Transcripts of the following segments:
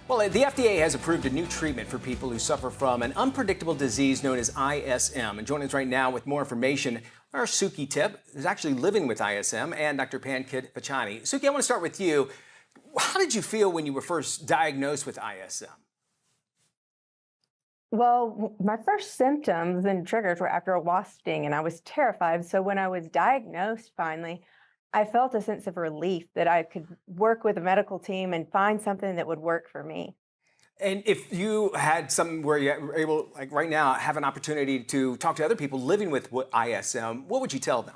Well, the FDA has approved a new treatment for people who suffer from an unpredictable disease known as ISM. And joining us right now with more information are Suki Tipp, who's actually living with ISM, and Dr. Pankit Vachhani. Suki, I want to start with you. How did you feel when you were first diagnosed with ISM? Well, my first symptoms and triggers were after a wasp sting, and I was terrified. So when I was diagnosed finally, I felt a sense of relief that I could work with a medical team and find something that would work for me. And if you had something where you were able, like right now, have an opportunity to talk to other people living with ISM, what would you tell them?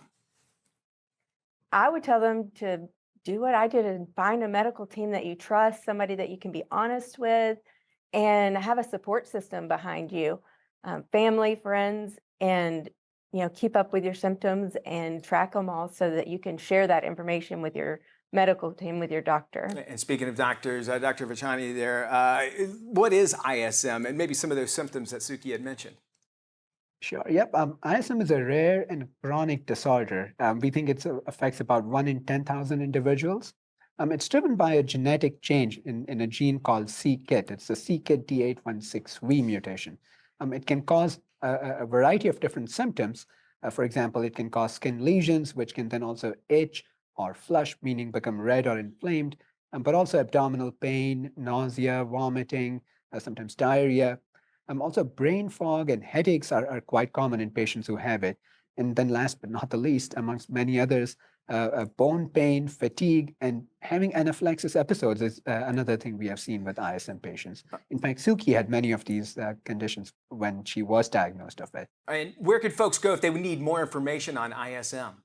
I would tell them to do what I did and find a medical team that you trust, somebody that you can be honest with, and have a support system behind you, family, friends, and keep up with your symptoms and track them all so that you can share that information with your medical team, with your doctor. And speaking of doctors, Dr. Vachhani there, what is ISM and maybe some of those symptoms that Suki had mentioned? Sure. Yep. ISM is a rare and chronic disorder. We think it affects about 1 in 10,000 individuals. It's driven by a genetic change in a gene called c-KIT. It's the c-KIT D816V mutation. It can cause a variety of different symptoms. For example, it can cause skin lesions, which can then also itch or flush, meaning become red or inflamed, but also abdominal pain, nausea, vomiting, sometimes diarrhea. Also, brain fog and headaches are quite common in patients who have it. And then last but not the least, amongst many others, bone pain, fatigue, and having anaphylaxis episodes is another thing we have seen with ISM patients. In fact, Suki had many of these conditions when she was diagnosed of it. And where could folks go if they would need more information on ISM?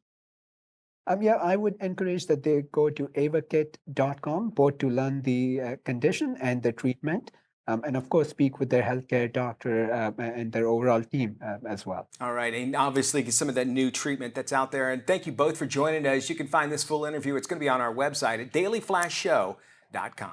Yeah, I would encourage that they go to avakit.com, both to learn the condition and the treatment. And of course, speak with their healthcare doctor and their overall team as well. All right, and obviously some of that new treatment that's out there. And thank you both for joining us. You can find this full interview. It's going to be on our website at dailyflashshow.com.